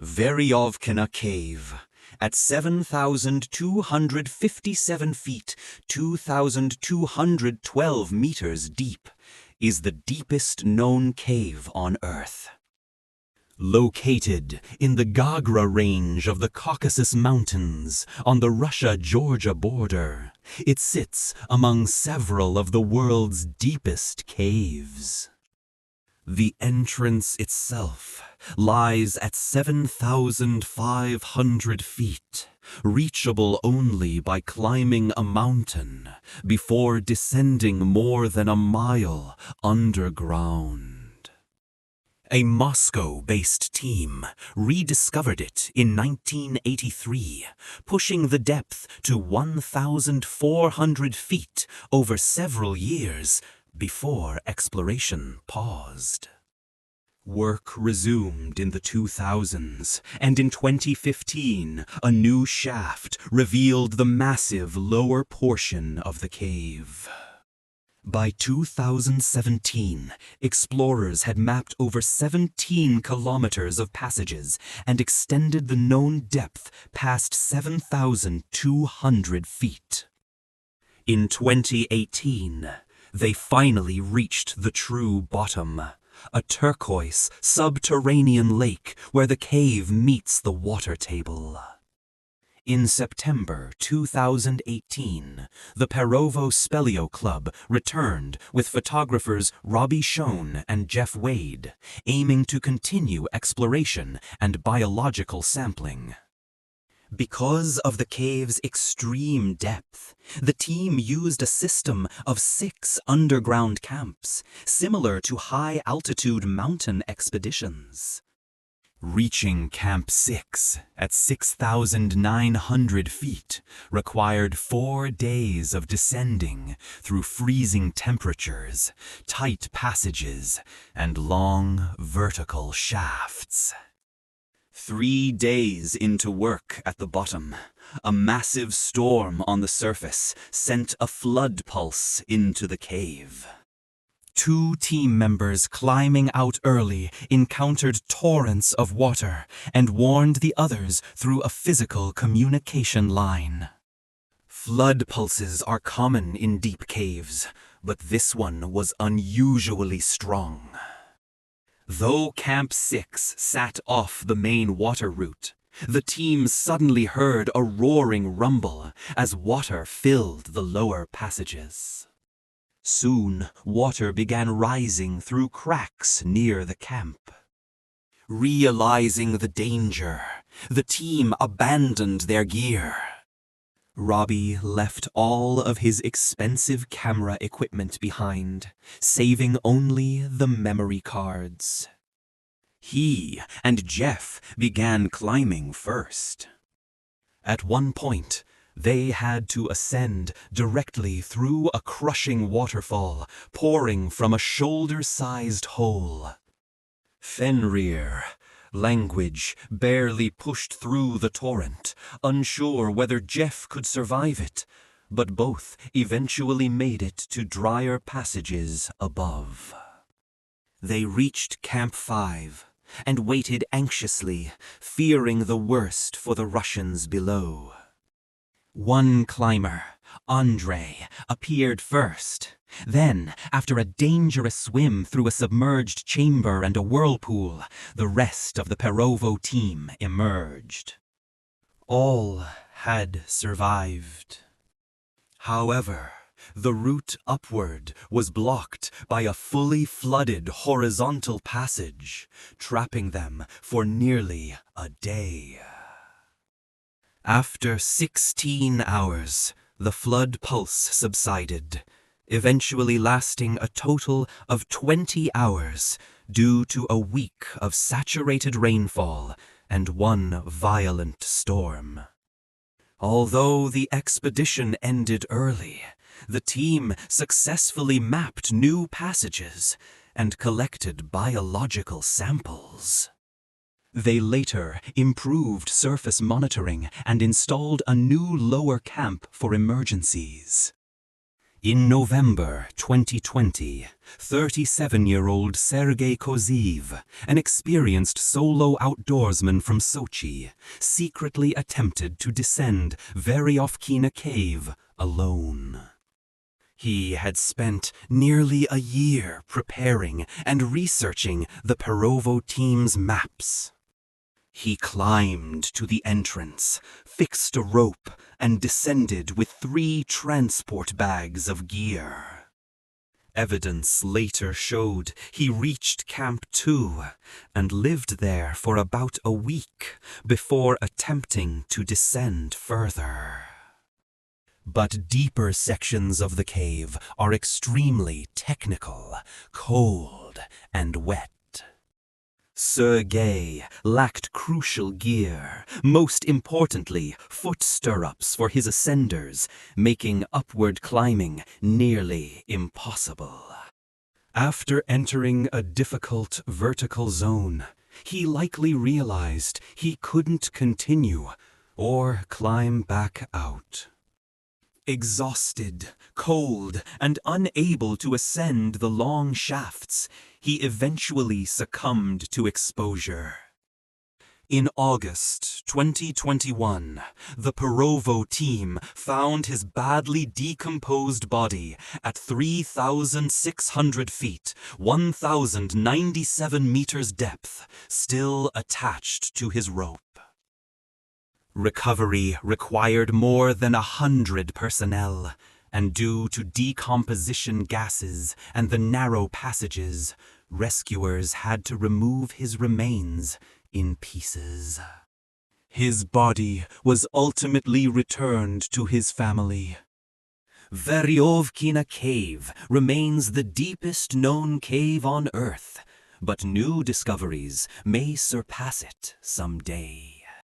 Veryovkina Cave, at 7,257 feet, 2,212 meters deep, is the deepest known cave on Earth. Located in the Gagra range of the Caucasus Mountains on the Russia-Georgia border, it sits among several of the world's deepest caves. The entrance itself lies at 7,500 feet, reachable only by climbing a mountain before descending more than a mile underground. A Moscow-based team rediscovered it in 1983, pushing the depth to 1,400 feet over several years before exploration paused. Work resumed in the 2000s, and in 2015, a new shaft revealed the massive lower portion of the cave. By 2017, explorers had mapped over 17 kilometers of passages and extended the known depth past 7,200 feet. In 2018, they finally reached the true bottom, a turquoise subterranean lake where the cave meets the water table. In September 2018, the Perovo Speleo Club returned with photographers Robbie Schoen and Jeff Wade, aiming to continue exploration and biological sampling. Because of the cave's extreme depth, the team used a system of 6 underground camps, similar to high-altitude mountain expeditions. Reaching Camp 6 at 6,900 feet required 4 days of descending through freezing temperatures, tight passages, and long vertical shafts. 3 days into work at the bottom, a massive storm on the surface sent a flood pulse into the cave. 2 team members climbing out early encountered torrents of water and warned the others through a physical communication line. Flood pulses are common in deep caves, but this one was unusually strong. Though Camp 6 sat off the main water route, the team suddenly heard a roaring rumble as water filled the lower passages. Soon, water began rising through cracks near the camp. Realizing the danger, the team abandoned their gear. Robbie left all of his expensive camera equipment behind, saving only the memory cards. He and Jeff began climbing first. At one point, they had to ascend directly through a crushing waterfall pouring from a shoulder-sized hole. Fenrir, language barely pushed through the torrent, unsure whether Jeff could survive it, but both eventually made it to drier passages above. They reached Camp 5 and waited anxiously, fearing the worst for the Russians below. One climber, Andrei, appeared first. Then, after a dangerous swim through a submerged chamber and a whirlpool, the rest of the Perovo team emerged. All had survived. However, the route upward was blocked by a fully flooded horizontal passage, trapping them for nearly a day. After 16 hours, the flood pulse subsided, eventually lasting a total of 20 hours due to a week of saturated rainfall and one violent storm. Although the expedition ended early, the team successfully mapped new passages and collected biological samples. They later improved surface monitoring and installed a new lower camp for emergencies. In November 2020, 37-year-old Sergei Koziv, an experienced solo outdoorsman from Sochi, secretly attempted to descend Veryovkina Cave alone. He had spent nearly a year preparing and researching the Veryovkina team's maps. He climbed to the entrance, fixed a rope, and descended with 3 transport bags of gear. Evidence later showed he reached Camp 2 and lived there for about a week before attempting to descend further. But deeper sections of the cave are extremely technical, cold, and wet. Sergei lacked crucial gear, most importantly, foot stirrups for his ascenders, making upward climbing nearly impossible. After entering a difficult vertical zone, he likely realized he couldn't continue or climb back out. Exhausted, cold, and unable to ascend the long shafts, he eventually succumbed to exposure. In August 2021, the Veryovkina team found his badly decomposed body at 3,600 feet, 1,097 meters depth, still attached to his rope. Recovery required more than 100 personnel, and due to decomposition gases and the narrow passages, rescuers had to remove his remains in pieces. His body was ultimately returned to his family. Veryovkina Cave remains the deepest known cave on Earth, but new discoveries may surpass it someday.